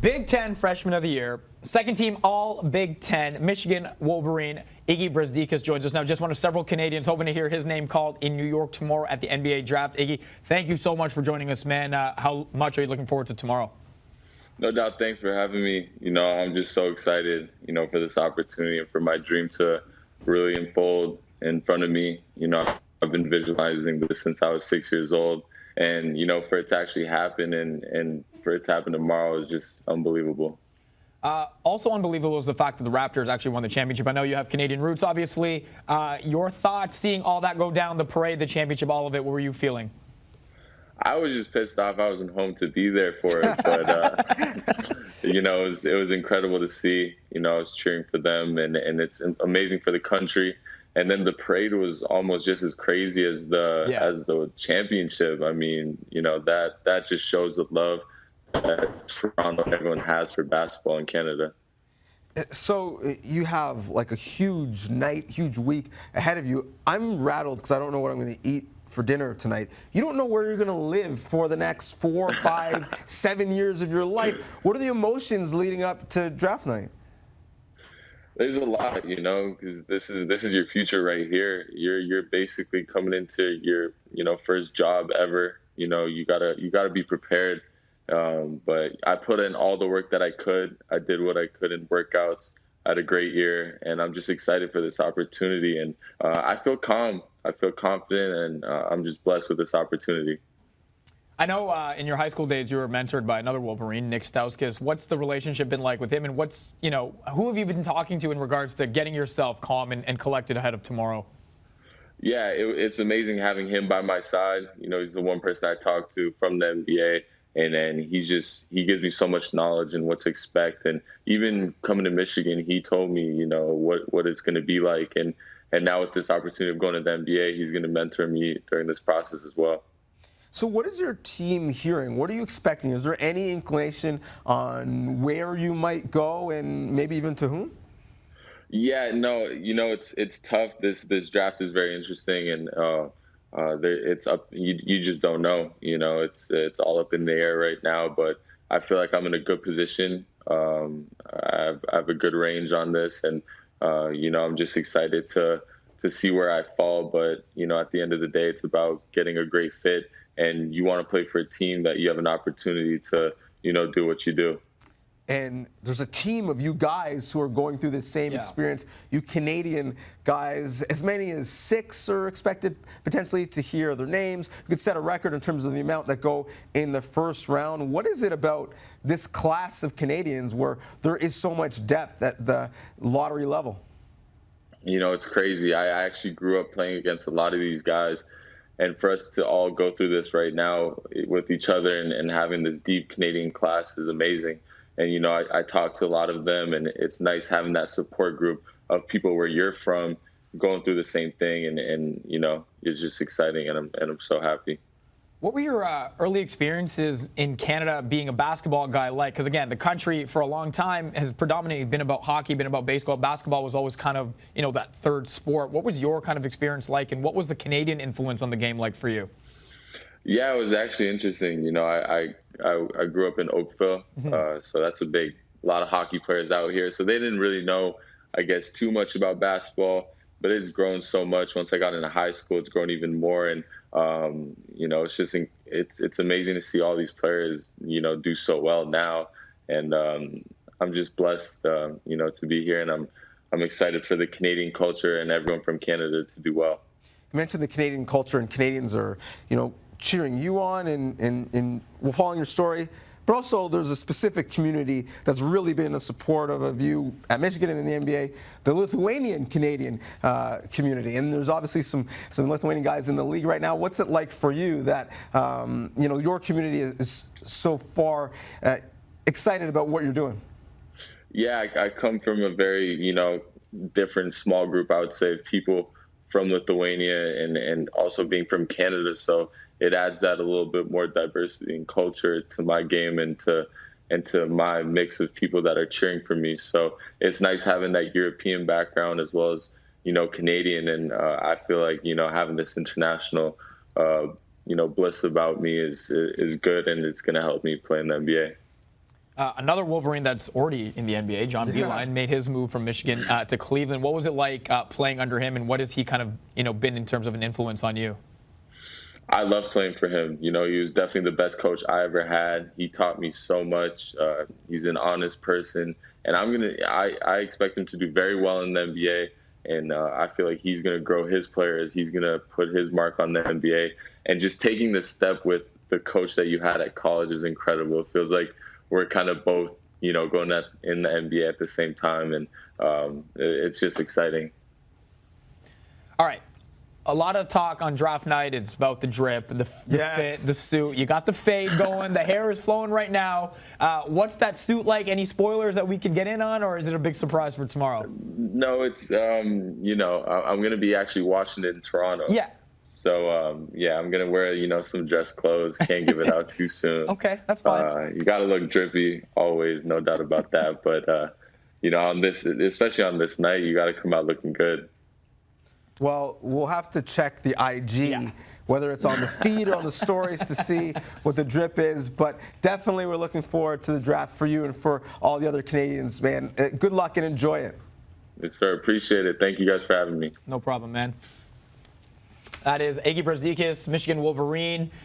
Big Ten Freshman of the Year, second team All Big Ten, Michigan Wolverine, Ignas Brazdeikis joins us now. Just one of several Canadians hoping to hear his name called in New York tomorrow at the NBA draft. Iggy, thank you so much for joining us, man. How much are you looking forward to tomorrow? No doubt. Thanks for having me. I'm just so excited, for this opportunity and for my dream to really unfold in front of me. I've been visualizing this since I was 6 years old. And, for it to actually happen and for it to happen tomorrow is just unbelievable. Also unbelievable is the fact that the Raptors actually won the championship. I know you have Canadian roots, obviously. Your thoughts seeing all that go down, the parade, the championship, all of it, what were you feeling? I was just pissed off. I wasn't home to be there for it. But, it was incredible to see. I was cheering for them, and it's amazing for the country. And then the parade was almost just as crazy as the championship. I mean, that just shows the love that Toronto everyone has for basketball in Canada. So you have like a huge night, huge week ahead of you. I'm rattled because I don't know what I'm going to eat for dinner tonight. You don't know where you're going to live for the next 4, 5, 7 years of your life. What are the emotions leading up to draft night? There's a lot, because this is your future right here. You're basically coming into your first job ever. You gotta be prepared. But I put in all the work that I could. I did what I could in workouts. I had a great year, and I'm just excited for this opportunity. And I feel calm. I feel confident, and I'm just blessed with this opportunity. I know in your high school days you were mentored by another Wolverine, Nick Stauskas. What's the relationship been like with him, and who have you been talking to in regards to getting yourself calm and collected ahead of tomorrow? Yeah, it's amazing having him by my side. He's the one person I talk to from the NBA, and then he gives me so much knowledge and what to expect. And even coming to Michigan, he told me, what it's going to be like. And now with this opportunity of going to the NBA, he's going to mentor me during this process as well. So what is your team hearing? What are you expecting? Is there any inclination on where you might go and maybe even to whom? Yeah, no, it's tough. This draft is very interesting, and it's up. You just don't know. It's all up in the air right now. But I feel like I'm in a good position. I have a good range on this, and I'm just excited to see where I fall. But at the end of the day, it's about getting a great fit. And you want to play for a team that you have an opportunity to, do what you do. And there's a team of you guys who are going through the same experience. You Canadian guys, as many as 6 are expected potentially to hear their names. You could set a record in terms of the amount that go in the first round. What is it about this class of Canadians where there is so much depth at the lottery level? It's crazy. I actually grew up playing against a lot of these guys. And for us to all go through this right now with each other and having this deep Canadian class is amazing. And, I talk to a lot of them, and it's nice having that support group of people where you're from going through the same thing. And it's just exciting, and I'm so happy. What were your early experiences in Canada being a basketball guy like? Because, again, the country for a long time has predominantly been about hockey, been about baseball. Basketball was always kind of, that third sport. What was your kind of experience like, and what was the Canadian influence on the game like for you? Yeah, it was actually interesting. I grew up in Oakville, so that's a lot of hockey players out here. So they didn't really know, I guess, too much about basketball. But it's grown so much. Once I got into high school, it's grown even more. And, it's amazing to see all these players, do so well now. And I'm just blessed, to be here. And I'm excited for the Canadian culture and everyone from Canada to do well. You mentioned the Canadian culture, and Canadians are, cheering you on and following your story. But also, there's a specific community that's really been a supportive of you at Michigan and in the NBA, the Lithuanian-Canadian community. And there's obviously some Lithuanian guys in the league right now. What's it like for you that, your community is so far excited about what you're doing? Yeah, I come from a very, different small group, I would say, of people from Lithuania and also being from Canada. So it adds that a little bit more diversity and culture to my game and to my mix of people that are cheering for me. So it's nice having that European background as well as, Canadian. And I feel like, having this international, bliss about me is good, and it's going to help me play in the NBA. Another Wolverine that's already in the NBA, John Beilein, made his move from Michigan to Cleveland. What was it like playing under him, and what has he kind of been in terms of an influence on you? I love playing for him. He was definitely the best coach I ever had. He taught me so much. He's an honest person, and I expect him to do very well in the NBA. And I feel like he's going to grow his players. He's going to put his mark on the NBA. And just taking this step with the coach that you had at college is incredible. It feels like we're kind of both, going in the NBA at the same time. And it's just exciting. All right. A lot of talk on draft night. It's about the drip, the fit, the suit. You got the fade going. The hair is flowing right now. What's that suit like? Any spoilers that we can get in on, or is it a big surprise for tomorrow? No, it's, I'm going to be actually watching it in Toronto. Yeah. So, I'm going to wear, some dress clothes. Can't give it out too soon. Okay, that's fine. You got to look drippy always, no doubt about that. But, especially on this night, you got to come out looking good. Well, we'll have to check the IG, whether it's on the feed or on the stories to see what the drip is. But definitely we're looking forward to the draft for you and for all the other Canadians, man. Good luck and enjoy it. Yes, sir. Appreciate it. Thank you guys for having me. No problem, man. That is Ignas Brazdeikis, Michigan Wolverine.